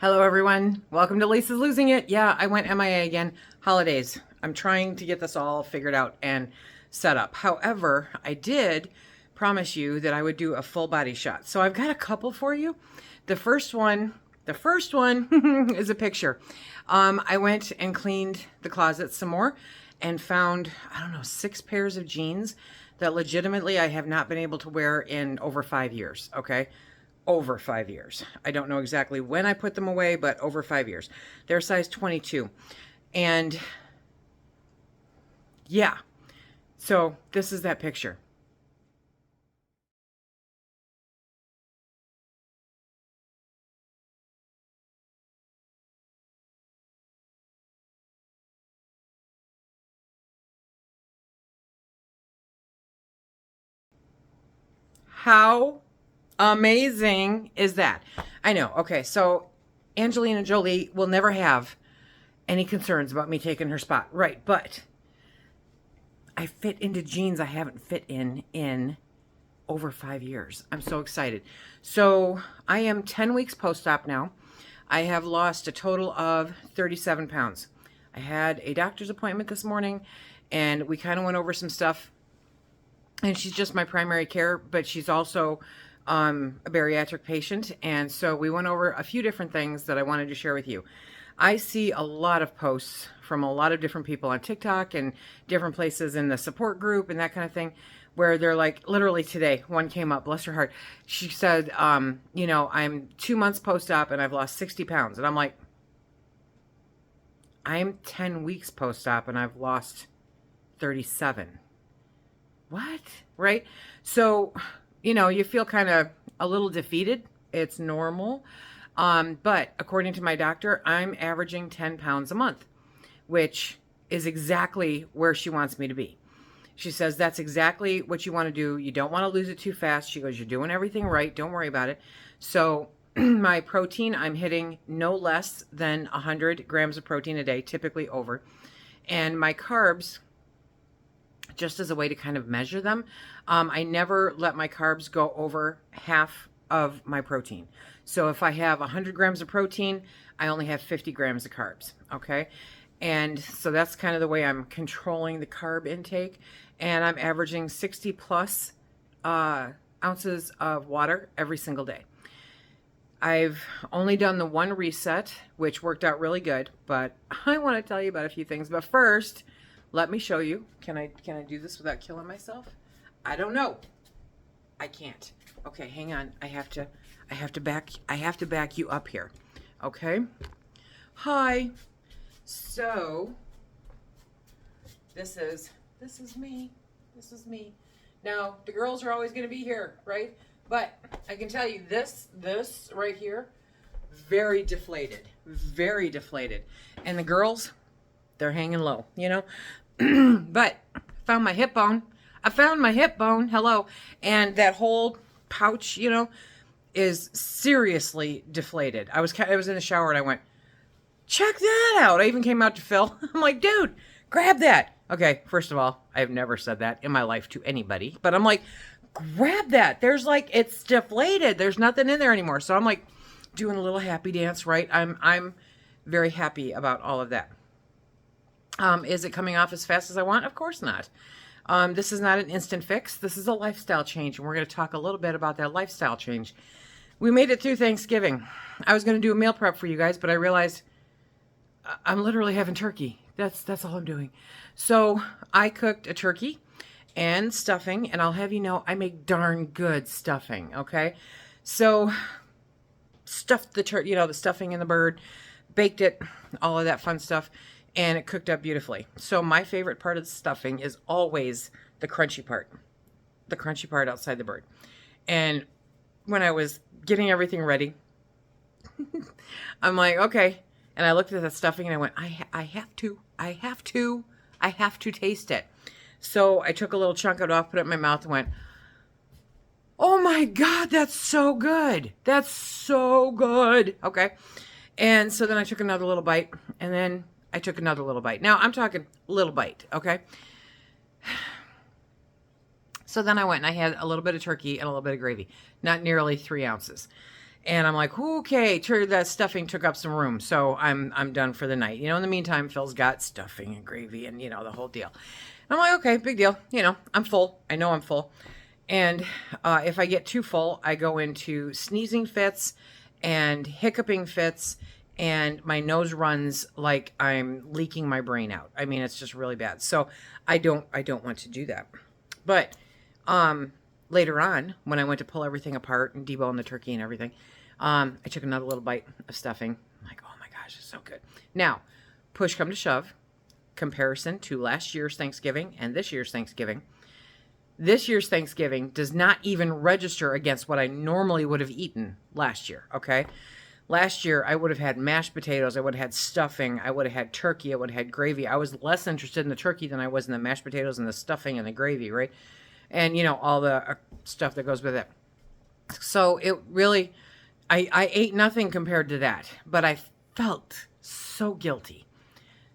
Hello, everyone. Welcome to Lisa's Losing It. Yeah, I went MIA again. Holidays. I'm trying to get this all figured out and set up. However, I did promise you that I would do a full body shot. So I've got a couple for you. The first one is a picture. I went and cleaned the closet some more and found, I don't know, 6 pairs of jeans that legitimately I have not been able to wear in over 5 years, okay? Over 5 years. I don't know exactly when I put them away, but over 5 years. They're size 22. And yeah, so this is that picture. How amazing is that? I know. Okay, so Angelina Jolie will never have any concerns about me taking her spot. Right, but I fit into jeans I haven't fit in over 5 years. I'm so excited. So I am 10 weeks post-op now. I have lost a total of 37 pounds. I had a doctor's appointment this morning and we kind of went over some stuff. And she's just my primary care, but she's also a bariatric patient. And so we went over a few different things that I wanted to share with you. I see a lot of posts from a lot of different people on TikTok and different places in the support group and that kind of thing, where they're like, literally today, one came up, bless her heart. She said, you know, I'm 2 months post-op and I've lost 60 pounds. And I'm like, I'm 10 weeks post-op and I've lost 37. What? Right? So, you know, you feel kind of a little defeated. It's normal. But according to my doctor, I'm averaging 10 pounds a month, which is exactly where she wants me to be. She says, that's exactly what you want to do. You don't want to lose it too fast. She goes, you're doing everything right. Don't worry about it. So my protein, I'm hitting no less than 100 grams of protein a day, typically over. And my carbs, just as a way to kind of measure them, I never let my carbs go over half of my protein. So if I have 100 grams of protein, I only have 50 grams of carbs, okay? And so that's kind of the way I'm controlling the carb intake. And I'm averaging 60 plus ounces of water every single day. I've only done the one reset, which worked out really good, but I want to tell you about a few things. But first, let me show you. Can I do this without killing myself? I don't know. I can't. Okay, hang on. I have to back you up here. Okay? Hi. So this is me. This is me. Now, the girls are always going to be here, right? But I can tell you this right here, very deflated. Very deflated. And the girls, they're hanging low, you know? But found my hip bone. I found my hip bone. Hello. And that whole pouch, you know, is seriously deflated. I was in the shower and I went, check that out. I even came out to Phil. I'm like, dude, grab that. Okay, first of all, I've never said that in my life to anybody, but I'm like, grab that. There's like, it's deflated. There's nothing in there anymore. So I'm like doing a little happy dance, right? I'm very happy about all of that. Is it coming off as fast as I want? Of course not. This is not an instant fix. This is a lifestyle change, and we're going to talk a little bit about that lifestyle change. We made it through Thanksgiving. I was going to do a meal prep for you guys, but I realized I'm literally having turkey. That's all I'm doing. So I cooked a turkey and stuffing, and I'll have you know I make darn good stuffing, okay? So stuffed the turkey, you know, the stuffing in the bird, baked it, all of that fun stuff. And it cooked up beautifully. So my favorite part of the stuffing is always the crunchy part outside the bird. And when I was getting everything ready, I'm like, okay. And I looked at the stuffing and I went, I have to taste it. So I took a little chunk of it off, put it in my mouth and went, oh my God, that's so good. That's so good. Okay. And so then I took another little bite and then I took another little bite. Now, I'm talking little bite, okay? So then I went and I had a little bit of turkey and a little bit of gravy. Not nearly 3 ounces. And I'm like, okay, that stuffing took up some room, so I'm done for the night. In the meantime, Phil's got stuffing and gravy and the whole deal. And I'm like, okay, big deal. I'm full. I know I'm full. And if I get too full, I go into sneezing fits and hiccuping fits, and my nose runs like I'm leaking my brain out. I mean, it's just really bad. So I don't want to do that. But later on, when I went to pull everything apart and debone the turkey and everything, I took another little bite of stuffing. I'm like, oh my gosh, it's so good. Now, push come to shove, comparison to last year's Thanksgiving and this year's Thanksgiving. This year's Thanksgiving does not even register against what I normally would have eaten last year, okay? Last year, I would have had mashed potatoes. I would have had stuffing. I would have had turkey. I would have had gravy. I was less interested in the turkey than I was in the mashed potatoes and the stuffing and the gravy, right? And, all the stuff that goes with it. So it really, I ate nothing compared to that. But I felt so guilty.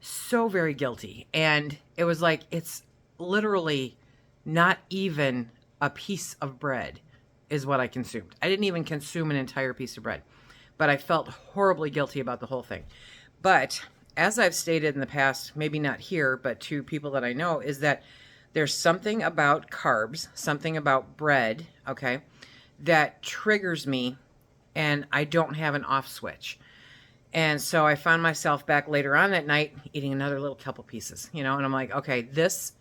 So very guilty. And it was like, it's literally not even a piece of bread is what I consumed. I didn't even consume an entire piece of bread. But I felt horribly guilty about the whole thing. But as I've stated in the past, maybe not here, but to people that I know, is that there's something about carbs, something about bread, okay, that triggers me, and I don't have an off switch. And so I found myself back later on that night eating another little couple pieces, and I'm like, okay, this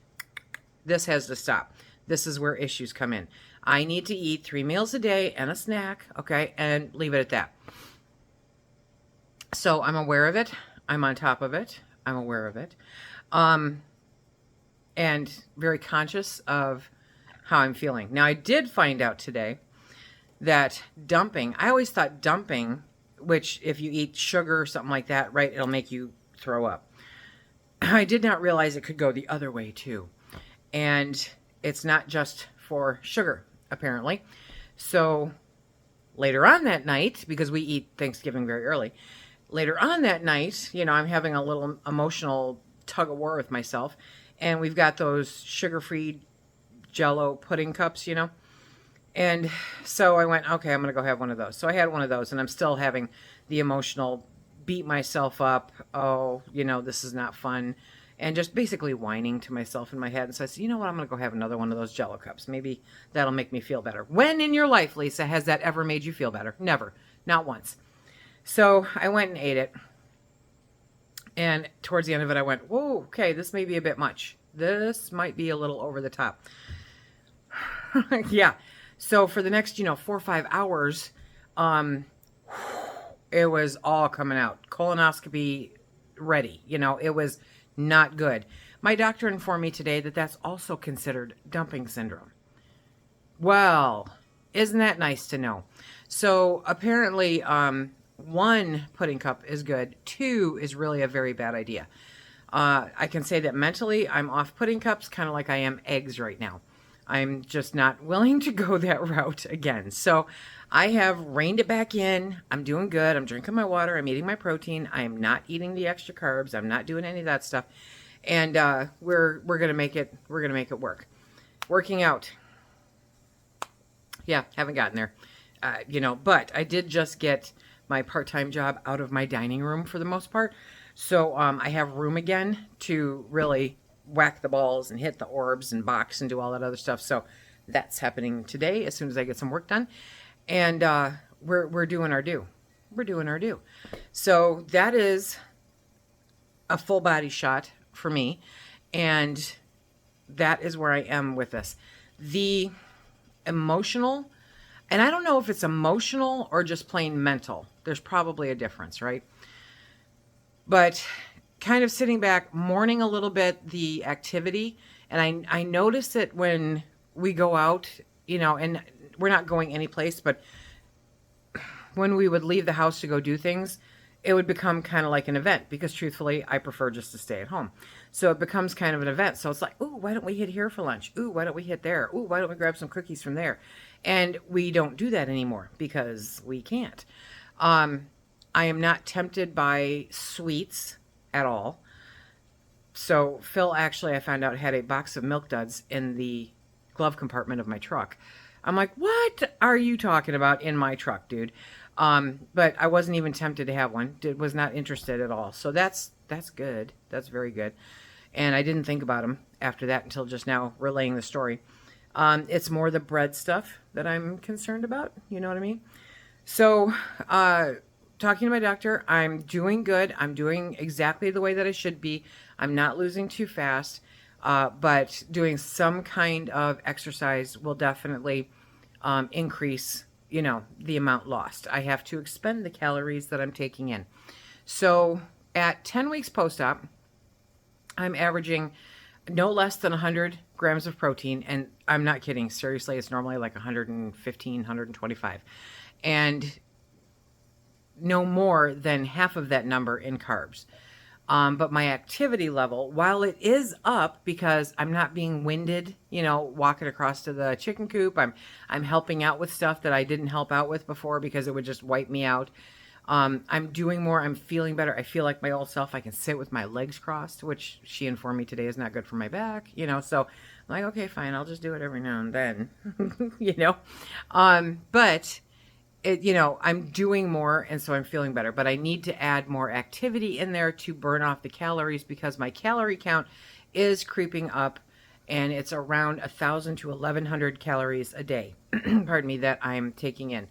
has to stop. This is where issues come in. I need to eat 3 meals a day and a snack, okay, and leave it at that. So I'm aware of it. I'm on top of it. I'm aware of it. And very conscious of how I'm feeling. Now, I did find out today that dumping, I always thought dumping, which if you eat sugar or something like that, right, it'll make you throw up. I did not realize it could go the other way too. And it's not just for sugar, apparently. So later on that night, because we eat Thanksgiving very early, later on that night, I'm having a little emotional tug of war with myself. And we've got those sugar-free Jell-O pudding cups, And so I went, okay, I'm going to go have one of those. So I had one of those, and I'm still having the emotional beat myself up. Oh, this is not fun. And just basically whining to myself in my head. And so I said, you know what? I'm going to go have another one of those Jell-O cups. Maybe that'll make me feel better. When in your life, Lisa, has that ever made you feel better? Never. Not once. So I went and ate it. And towards the end of it, I went, whoa, okay, this may be a bit much. This might be a little over the top. Yeah. So for the next, 4 or 5 hours, it was all coming out. Colonoscopy ready. It was not good. My doctor informed me today that that's also considered dumping syndrome. Well, isn't that nice to know? So apparently, 1 pudding cup is good. 2 is really a very bad idea. I can say that mentally I'm off pudding cups, kind of like I am eggs right now. I'm just not willing to go that route again. So I have reined it back in. I'm doing good. I'm drinking my water. I'm eating my protein. I am not eating the extra carbs. I'm not doing any of that stuff. And we're gonna make it. We're gonna make it work. Working out. Yeah, haven't gotten there. But I did just get my part-time job out of my dining room for the most part. So I have room again to really whack the balls and hit the orbs and box and do all that other stuff. So that's happening today as soon as I get some work done. And we're doing our due. We're doing our due. So that is a full body shot for me. And that is where I am with this. The emotional, and I don't know if it's emotional or just plain mental. There's probably a difference, right? But kind of sitting back, mourning a little bit the activity. And I notice it when we go out, and we're not going anyplace, but when we would leave the house to go do things, it would become kind of like an event because truthfully, I prefer just to stay at home. So it becomes kind of an event. So it's like, ooh, why don't we hit here for lunch? Ooh, why don't we hit there? Ooh, why don't we grab some cookies from there? And we don't do that anymore because we can't. I am not tempted by sweets at all. So Phil actually, I found out, had a box of Milk Duds in the glove compartment of my truck. I'm like, what are you talking about in my truck, dude? But I wasn't even tempted to have one. Was not interested at all. So that's good. That's very good. And I didn't think about them after that until just now relaying the story. It's more the bread stuff that I'm concerned about. You know what I mean? So, talking to my doctor, I'm doing good. I'm doing exactly the way that I should be. I'm not losing too fast, but doing some kind of exercise will definitely increase, the amount lost. I have to expend the calories that I'm taking in. So at 10 weeks post-op, I'm averaging no less than 100 grams of protein. And I'm not kidding. Seriously, it's normally like 115, 125. And no more than half of that number in carbs. But my activity level, while it is up because I'm not being winded, walking across to the chicken coop, I'm helping out with stuff that I didn't help out with before because it would just wipe me out. I'm doing more. I'm feeling better. I feel like my old self. I can sit with my legs crossed, which she informed me today is not good for my back, so I'm like, okay, fine. I'll just do it every now and then, but I'm doing more, and so I'm feeling better, but I need to add more activity in there to burn off the calories because my calorie count is creeping up, and it's around 1,000 to 1,100 calories a day, pardon me, that I'm taking in.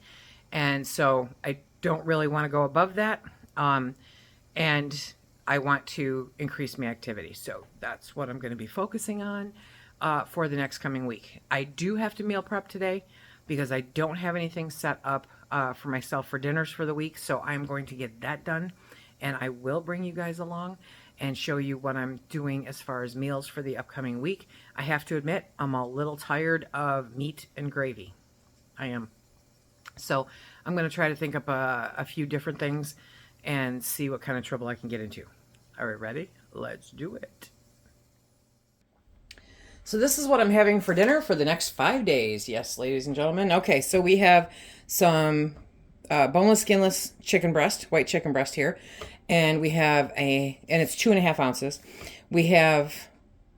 And so I don't really want to go above that, and I want to increase my activity. So that's what I'm going to be focusing on for the next coming week. I do have to meal prep today because I don't have anything set up for myself for dinners for the week. So I'm going to get that done, and I will bring you guys along and show you what I'm doing as far as meals for the upcoming week. I have to admit, I'm a little tired of meat and gravy. I am. So I'm going to try to think up a few different things and see what kind of trouble I can get into. All right, ready? Let's do it. So this is what I'm having for dinner for the next 5 days. Yes, ladies and gentlemen. Okay, so we have some boneless, skinless chicken breast, white chicken breast here. And we have and it's 2.5 ounces. We have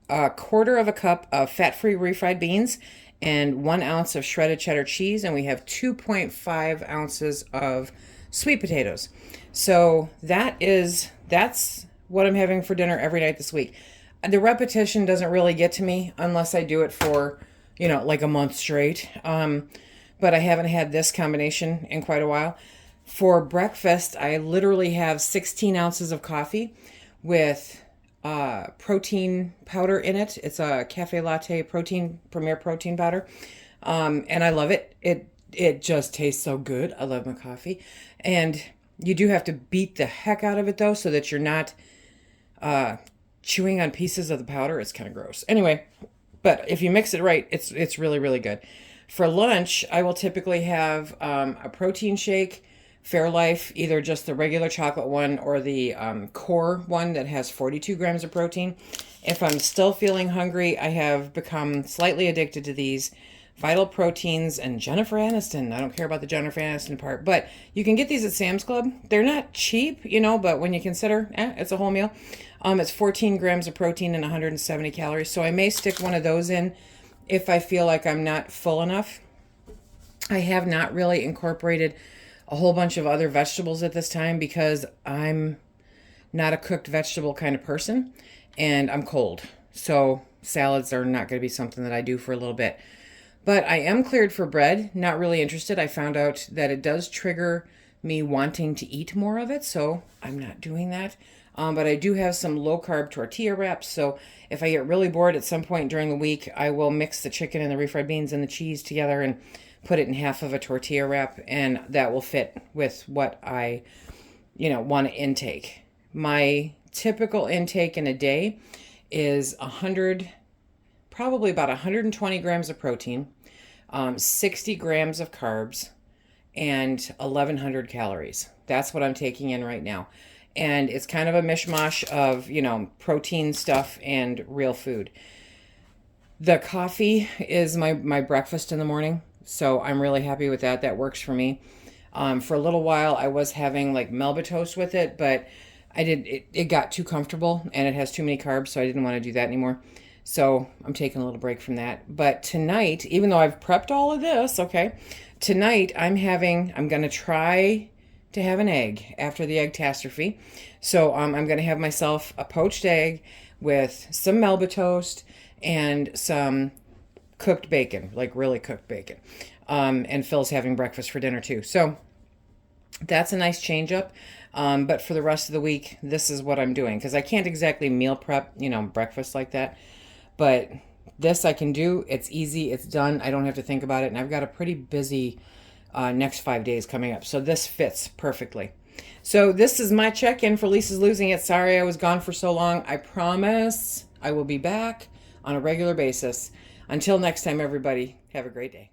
1/4 cup of fat-free refried beans and 1 ounce of shredded cheddar cheese. And we have 2.5 ounces of sweet potatoes. So that's what I'm having for dinner every night this week. The repetition doesn't really get to me unless I do it for, like a month straight. But I haven't had this combination in quite a while. For breakfast, I literally have 16 ounces of coffee with protein powder in it. It's a cafe latte premier protein powder. And I love it. It just tastes so good. I love my coffee. And you do have to beat the heck out of it though, so that you're not chewing on pieces of the powder. It's kind of gross. Anyway, but if you mix it right, it's really, really good. For lunch, I will typically have a protein shake, Fairlife, either just the regular chocolate one or the core one that has 42 grams of protein. If I'm still feeling hungry, I have become slightly addicted to these Vital Proteins and Jennifer Aniston. I don't care about the Jennifer Aniston part, but you can get these at Sam's Club. They're not cheap, but when you consider, it's a whole meal. It's 14 grams of protein and 170 calories. So I may stick one of those in if I feel like I'm not full enough. I have not really incorporated a whole bunch of other vegetables at this time because I'm not a cooked vegetable kind of person and I'm cold. So salads are not going to be something that I do for a little bit. But I am cleared for bread, not really interested. I found out that it does trigger me wanting to eat more of it, so I'm not doing that. But I do have some low-carb tortilla wraps, so if I get really bored at some point during the week, I will mix the chicken and the refried beans and the cheese together and put it in half of a tortilla wrap, and that will fit with what I, want to intake. My typical intake in a day is probably about 120 grams of protein, 60 grams of carbs, and 1,100 calories. That's what I'm taking in right now. And it's kind of a mishmash of, protein stuff and real food. The coffee is my breakfast in the morning, so I'm really happy with that. That works for me. For a little while, I was having like Melba toast with it, but it got too comfortable and it has too many carbs, so I didn't want to do that anymore. So I'm taking a little break from that. But tonight, even though I've prepped all of this, okay, tonight I'm going to try to have an egg after the egg-tastrophe. So I'm going to have myself a poached egg with some Melba toast and some cooked bacon, like really cooked bacon. And Phil's having breakfast for dinner too. So that's a nice change up. But for the rest of the week, this is what I'm doing because I can't exactly meal prep, breakfast like that. But this I can do. It's easy. It's done. I don't have to think about it. And I've got a pretty busy next 5 days coming up. So this fits perfectly. So this is my check-in for Lisa's Losing It. Sorry I was gone for so long. I promise I will be back on a regular basis. Until next time, everybody, have a great day.